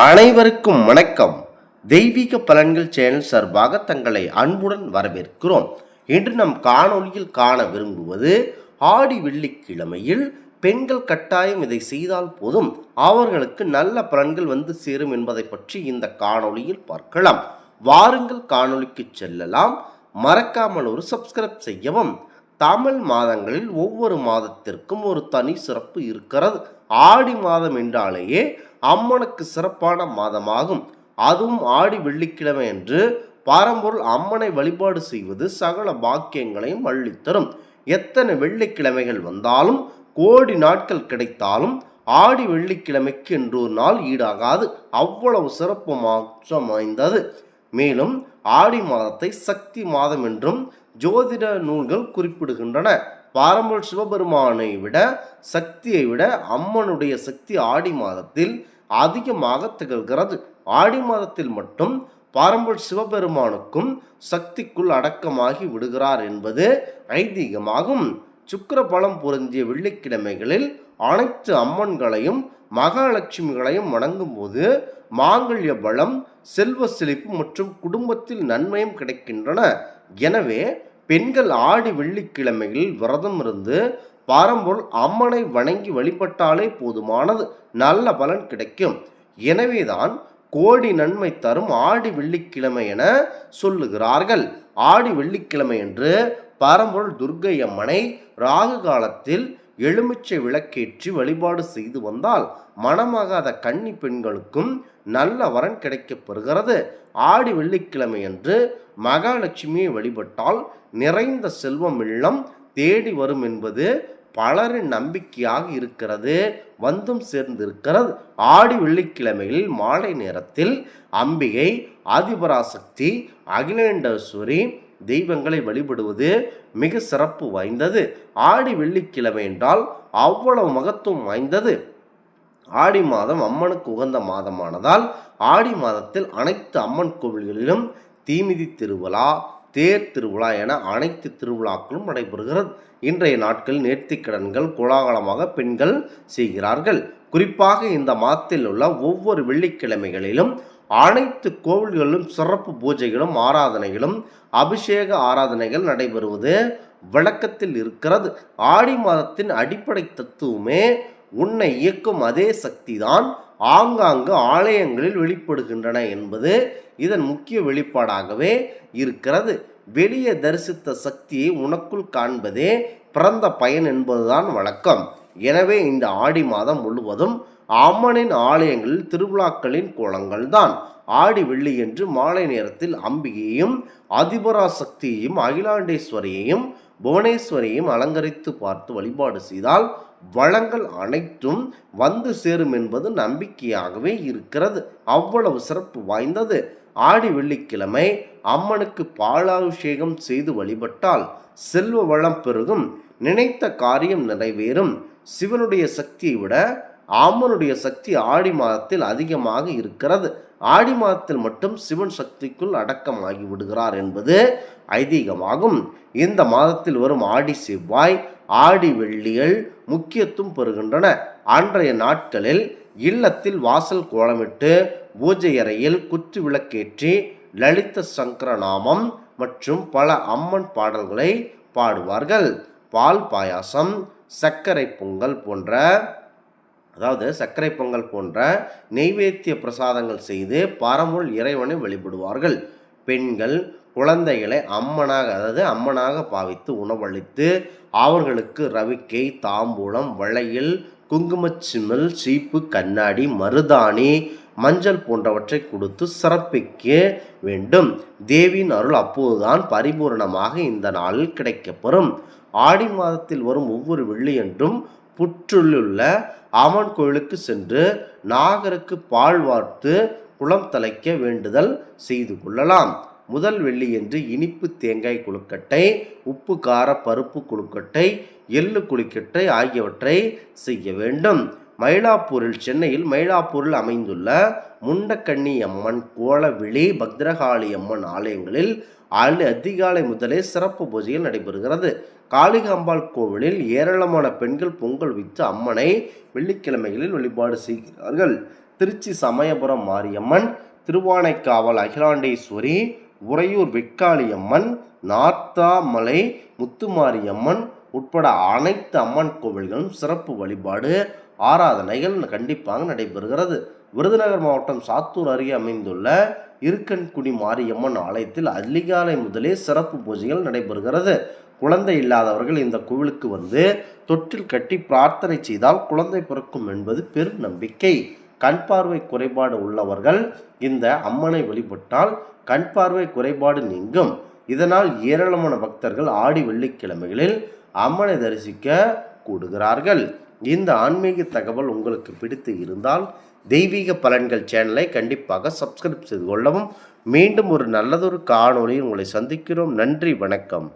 அனைவருக்கும் வணக்கம். தெய்வீக பலன்கள் சேனல் சார்பாக தங்களை அன்புடன் வரவேற்கிறோம். இன்று நம் காணொளியில் காண விரும்புவது ஆடி வெள்ளிக்கிழமையில் பெண்கள் கட்டாயம் இதை செய்தால் போதும் அவர்களுக்கு நல்ல பலன்கள் வந்து சேரும் என்பதை பற்றி இந்த காணொளியில் பார்க்கலாம். வாருங்கள் காணொளிக்கு செல்லலாம். மறக்காமல் ஒரு சப்ஸ்கிரைப் செய்யவும். தமிழ் மாதங்களில் ஒவ்வொரு மாதத்திற்கும் ஒரு தனி சிறப்பு இருக்கிறது. ஆடி மாதம் என்றாலேயே அம்மனுக்கு சிறப்பான மாதமாகும். அதுவும் ஆடி வெள்ளிக்கிழமை என்று பாரம்பொருள் அம்மனை வழிபாடு செய்வது சகல பாக்கியங்களையும் அள்ளித்தரும். எத்தனை வெள்ளிக்கிழமைகள் வந்தாலும் கோடி நாட்கள் கிடைத்தாலும் ஆடி வெள்ளிக்கிழமைக்கு என்று ஒரு நாள் ஈடாகாது. அவ்வளவு சிறப்பு மாற்றம் வாய்ந்தது. மேலும் ஆடி மாதத்தை சக்தி மாதம் என்றும் ஜோதிட நூல்கள் குறிப்பிடுகின்றன. பாரம்பரிய சிவபெருமானை விட சக்தியை விட அம்மனுடைய சக்தி ஆடி மாதத்தில் அதிகமாக திகழ்கிறது. ஆடி மாதத்தில் மட்டும் பாரம்பரிய சிவபெருமானுக்கும் சக்திக்குள் அடக்கமாகி விடுகிறார் என்பது ஐதீகமாகும். சுக்கிர பலம் பொருந்திய வெள்ளிக்கிழமைகளில் அனைத்து அம்மன்களையும் மகாலட்சுமிகளையும் வணங்கும் போது மாங்கல்ய பலம், செல்வ செழிப்பு மற்றும் குடும்பத்தில் நன்மையும் கிடைக்கின்றன. எனவே பெண்கள் ஆடி வெள்ளிக்கிழமைகளில் விரதம் இருந்து பாரம்பொருள் அம்மனை வணங்கி வழிபட்டாலே போதுமானது, நல்ல பலன் கிடைக்கும். எனவேதான் கோடி நன்மை தரும் ஆடி வெள்ளிக்கிழமை என சொல்லுகிறார்கள். ஆடி வெள்ளிக்கிழமை என்று பாரம்பொருள் துர்க்கை அம்மனை ராகு காலத்தில் எலுமிச்சை விளக்கேற்றி வழிபாடு செய்து வந்தால் மணமாகாத கன்னி பெண்களுக்கும் நல்ல வரன் கிடைக்கப் பெறுகிறது. ஆடி வெள்ளிக்கிழமை என்று மகாலட்சுமியை வழிபட்டால் நிறைந்த செல்வம் இல்லம் தேடி வரும் என்பது பலரின் நம்பிக்கையாக இருக்கிறது, வந்தும் சேர்ந்திருக்கிறது. ஆடி வெள்ளிக்கிழமையில் மாலை நேரத்தில் அம்பிகை, ஆதிபராசக்தி, அகிலேண்டேஸ்வரி தெய்வங்களை வழிபடுவது மிக சிறப்பு வாய்ந்தது. ஆடி வெள்ளிக்கிழமை என்றால் அவ்வளவு மகத்துவம் வாய்ந்தது. ஆடி மாதம் அம்மனுக்கு உகந்த மாதமானதால் ஆடி மாதத்தில் அனைத்து அம்மன் கோவில்களிலும் தீமிதி திருவிழா, தேர் திருவிழா என அனைத்து திருவிழாக்களும் நடைபெறுகிறது. இன்றைய நாட்களில் நேர்த்திக்கடன்கள் கோலாகலமாக பெண்கள் செய்கிறார்கள். குறிப்பாக இந்த மாதத்தில் உள்ள ஒவ்வொரு வெள்ளிக்கிழமைகளிலும் அனைத்து கோவில்களிலும் சிறப்பு பூஜைகளும் ஆராதனைகளும் அபிஷேக ஆராதனைகள் நடைபெறுவது வழக்கத்தில் இருக்கிறது. ஆடி மாதத்தின் அடிப்படை தத்துவமே உன்னை இயக்கும் அதே சக்திதான் ஆங்காங்கு ஆலயங்களில் வெளிப்படுகின்றன என்பது இதன் முக்கிய வெளிப்பாடாகவே இருக்கிறது. வெளியே தரிசித்த சக்தியை உனக்குள் காண்பதே பிறந்த பயன் என்பதுதான் வழக்கம். எனவே இந்த ஆடி மாதம் முழுவதும் அம்மனின் ஆலயங்களில் திருவிழாக்களின் கோலங்கள் தான். ஆடி வெள்ளி என்று மாலை நேரத்தில் அம்பிகையையும் அதிபராசக்தியையும் அகிலாண்டேஸ்வரியையும் புவனேஸ்வரியையும் அலங்கரித்து பார்த்து வழிபாடு செய்தால் வளங்கள் அனைத்தும் வந்து சேரும் என்பது நம்பிக்கையாகவே இருக்கிறது. அவ்வளவு சிறப்பு வாய்ந்தது. ஆடி வெள்ளிக்கிழமை அம்மனுக்கு பாலாபிஷேகம் செய்து வழிபட்டால் செல்வ வளம் பெருகும், நினைத்த காரியம் நிறைவேறும். சிவனுடைய சக்தியை விட அம்மனுடைய சக்தி ஆடி மாதத்தில் அதிகமாக இருக்கிறது. ஆடி மாதத்தில் மட்டும் சிவன் சக்திக்குள் அடக்கமாகி விடுகிறார் என்பது ஐதீகமாகும். இந்த மாதத்தில் வரும் ஆடி செவ்வாய், ஆடி வெள்ளிகள் முக்கியத்துவம் பெறுகின்றன. அன்றைய நாட்களில் இல்லத்தில் வாசல் கோலமிட்டு பூஜை அறையில் குத்து விளக்கேற்றி லலித சங்கரநாமம் மற்றும் பல அம்மன் பாடல்களை பாடுவார்கள். பால் பாயாசம், சர்க்கரை பொங்கல் போன்ற நெய்வேத்திய பிரசாதங்கள் செய்து பாரம்பரிய இறைவனை வழிபடுவார்கள். பெண்கள் குழந்தைகளை அம்மனாக பாவித்து உணவளித்து அவர்களுக்கு ரவிக்கை, தாம்பூலம், வளையல், குங்குமச்சிமிழ், சீப்பு, கண்ணாடி, மருதாணி, மஞ்சள் போன்றவற்றை கொடுத்து சிறப்பிக்க வேண்டும். தேவியின் அருள் அப்போதுதான் பரிபூர்ணமாக இந்த நாளில் கிடைக்கப்பெறும். ஆடி மாதத்தில் வரும் ஒவ்வொரு வெள்ளியன்றும் புற்றுள்ள அம்மன் கோயிலுக்கு சென்று நாகருக்கு பால் வார்த்து குளம் தலைக்க வேண்டுதல் செய்து கொள்ளலாம். முதல் வெள்ளியன்று இனிப்பு தேங்காய் கொழுக்கட்டை, உப்பு கார பருப்பு கொழுக்கட்டை, எள்ளு கொழுக்கட்டை ஆகியவற்றை செய்ய வேண்டும். சென்னையில் மயிலாப்பூரில் அமைந்துள்ள முண்டக்கண்ணி அம்மன், கோலவிழி, பத்ரகாளி அம்மன் ஆலயங்களில் அதிகாலை முதலே சிறப்பு பூஜைகள் நடைபெறுகிறது. காளிகாம்பாள் கோவிலில் ஏராளமான பெண்கள் பொங்கல் வைத்து அம்மனை வெள்ளிக்கிழமைகளில் வழிபாடு செய்கிறார்கள். திருச்சி சமயபுரம் மாரியம்மன், திருவானைக்காவல் அகிலாண்டேஸ்வரி, உறையூர் வெக்காளியம்மன், நார்த்தாமலை முத்துமாரியம்மன் உட்பட அனைத்து அம்மன் கோவில்களும் சிறப்பு வழிபாடு ஆராதனைகள் கண்டிப்பாக நடைபெறுகிறது. விருதுநகர் மாவட்டம் சாத்தூர் அருகே அமைந்துள்ள இருக்கன்குடி மாரியம்மன் ஆலயத்தில் அதிகாலை முதலே சிறப்பு பூஜைகள் நடைபெறுகிறது. குழந்தை இல்லாதவர்கள் இந்த கோவிலுக்கு வந்து தொட்டில் கட்டி பிரார்த்தனை செய்தால் குழந்தை பிறக்கும் என்பது பெரும் நம்பிக்கை. கண் பார்வை குறைபாடு உள்ளவர்கள் இந்த அம்மனை வழிபட்டால் கண் பார்வை குறைபாடு நீங்கும். இதனால் ஏராளமான பக்தர்கள் ஆடி வெள்ளிக்கிழமைகளில் அம்மனை தரிசிக்க கூடுகிறார்கள். இந்த ஆன்மீக தகவல் உங்களுக்கு பிடித்து இருந்தால் தெய்வீக பலன்கள் சேனலை கண்டிப்பாக சப்ஸ்கிரைப் செய்து கொள்ளவும். மீண்டும் ஒரு நல்லதொரு காணொளியில் உங்களை சந்திக்கிறோம். நன்றி, வணக்கம்.